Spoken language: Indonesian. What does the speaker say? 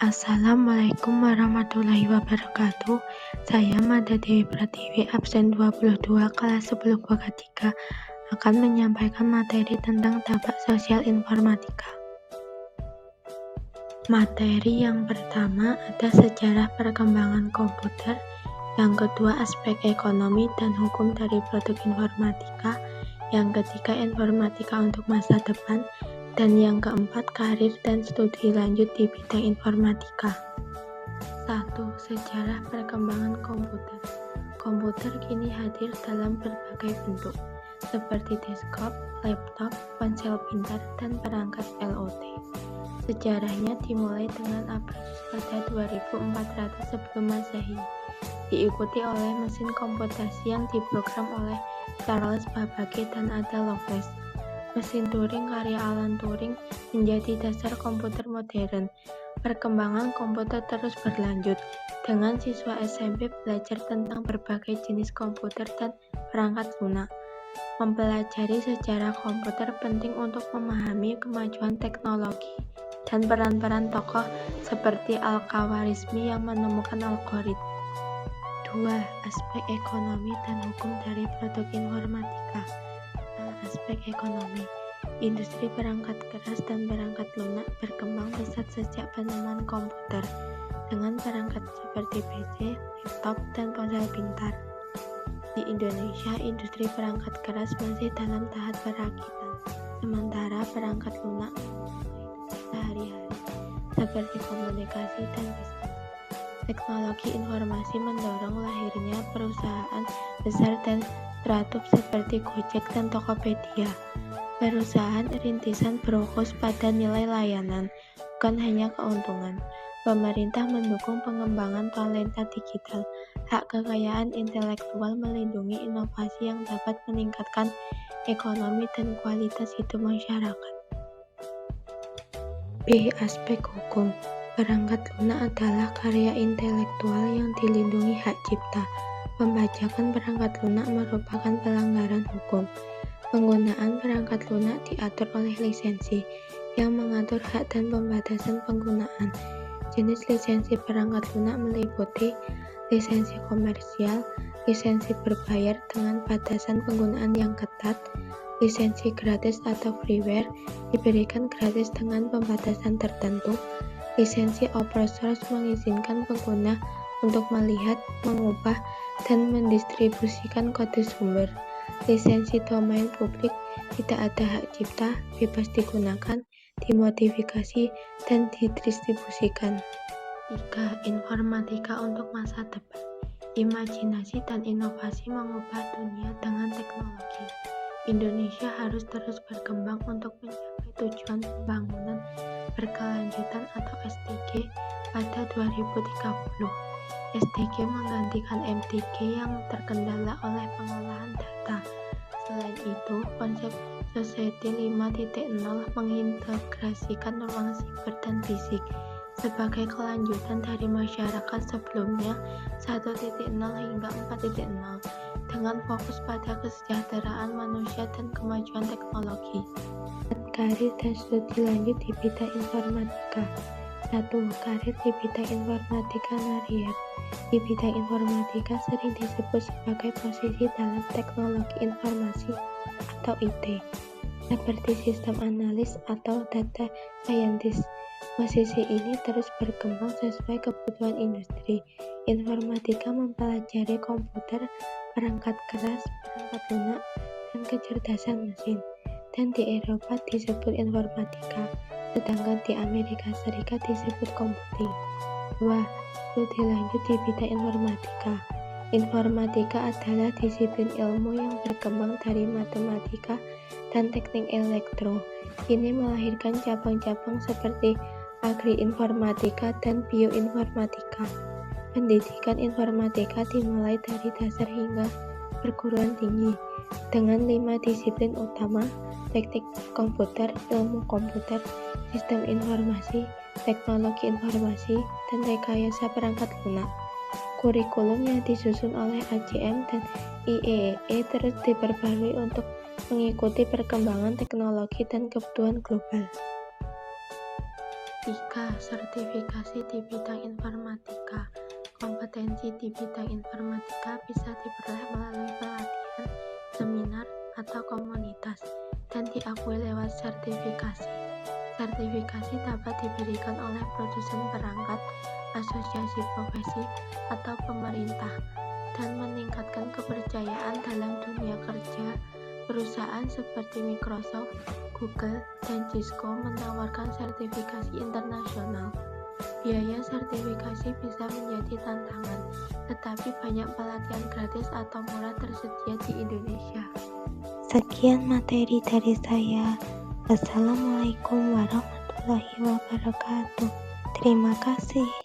Assalamualaikum warahmatullahi wabarakatuh. Saya Mada Dewi Pratiwi, absen 22 kelas 10 Boga 3, akan menyampaikan materi tentang dampak sosial informatika. Materi yang pertama ada sejarah perkembangan komputer, yang kedua aspek ekonomi dan hukum dari produk informatika, yang ketiga informatika untuk masa depan, dan yang keempat karir dan studi lanjut di bidang informatika. 1. Sejarah perkembangan komputer. Komputer kini hadir dalam berbagai bentuk, seperti desktop, laptop, ponsel pintar, dan perangkat IoT. Sejarahnya dimulai dengan Averroes pada 2400 sebelum Masehi, diikuti oleh mesin komputasi yang diprogram oleh Charles Babbage dan Ada Lovelace. Mesin Turing karya Alan Turing menjadi dasar komputer modern. Perkembangan komputer terus berlanjut, dengan siswa SMP belajar tentang berbagai jenis komputer dan perangkat lunak. Mempelajari sejarah komputer penting untuk memahami kemajuan teknologi dan peran-peran tokoh seperti Al-Khawarizmi yang menemukan algoritma. 2. Aspek ekonomi dan hukum dari produk informatika. Aspek ekonomi. Industri perangkat keras dan perangkat lunak berkembang pesat sejak penemuan komputer, dengan perangkat seperti PC, laptop, dan ponsel pintar. Di Indonesia, industri perangkat keras masih dalam tahap perakitan, sementara perangkat lunak sehari-hari, seperti komunikasi dan bisnis. Teknologi informasi mendorong lahirnya perusahaan besar dan startup seperti Gojek dan Tokopedia. Perusahaan rintisan berfokus pada nilai layanan, bukan hanya keuntungan. Pemerintah mendukung pengembangan talenta digital. Hak kekayaan intelektual melindungi inovasi yang dapat meningkatkan ekonomi dan kualitas hidup masyarakat. B. Aspek hukum. Perangkat lunak adalah karya intelektual yang dilindungi hak cipta. Pembajakan perangkat lunak merupakan pelanggaran hukum. Penggunaan perangkat lunak diatur oleh lisensi, yang mengatur hak dan pembatasan penggunaan. Jenis lisensi perangkat lunak meliputi lisensi komersial, lisensi berbayar dengan batasan penggunaan yang ketat, lisensi gratis atau freeware diberikan gratis dengan pembatasan tertentu, lisensi open source mengizinkan pengguna untuk melihat, mengubah, dan mendistribusikan kode sumber. Lisensi domain publik tidak ada hak cipta, bebas digunakan, dimodifikasi, dan didistribusikan. 3. Informatika untuk masa depan. Imajinasi dan inovasi mengubah dunia dengan teknologi. Indonesia harus terus berkembang untuk mencapai tujuan pembangunan berkelanjutan atau SDG pada 2030. SDG menggantikan MDG yang terkendala oleh pengolahan data. Selain itu, konsep Society 5.0 mengintegrasikan ruang siber dan fisik sebagai kelanjutan dari masyarakat sebelumnya 1.0 hingga 4.0 dengan fokus pada kesejahteraan manusia dan kemajuan teknologi. Karir dan studi lanjut di bidang informatika. 1. Karir di bidang informatika karier. Di bidang informatika sering disebut sebagai posisi dalam teknologi informasi atau IT, seperti sistem analis atau data scientist. Posisi ini terus berkembang sesuai kebutuhan industri. Informatika mempelajari komputer, perangkat keras, perangkat lunak, dan kecerdasan mesin, dan di Eropa disebut informatika, sedangkan di Amerika Serikat disebut computing. 2. Studi lanjut di bidang informatika. Informatika adalah disiplin ilmu yang berkembang dari matematika dan teknik elektro. Ini melahirkan cabang-cabang seperti agri-informatika dan bioinformatika. Pendidikan informatika dimulai dari dasar hingga perguruan tinggi, dengan 5 disiplin utama: teknik komputer, ilmu komputer, sistem informasi, teknologi informasi, dan rekayasa perangkat lunak. Kurikulum yang disusun oleh AJM dan IEEE terus diperbarui untuk mengikuti perkembangan teknologi dan kebutuhan global. 3. Sertifikasi di bidang informatika. Kompetensi di bidang informatika bisa diperoleh melalui pelatihan, seminar, atau komunitas, dan diakui lewat sertifikasi. Sertifikasi dapat diberikan oleh produsen perangkat, asosiasi profesi, atau pemerintah, dan meningkatkan kepercayaan dalam dunia kerja. Perusahaan seperti Microsoft, Google, dan Cisco menawarkan sertifikasi internasional. Biaya sertifikasi bisa menjadi tantangan, tetapi banyak pelatihan gratis atau murah tersedia di Indonesia. Sekian materi dari saya. Wassalamualaikum warahmatullahi wabarakatuh. Terima kasih.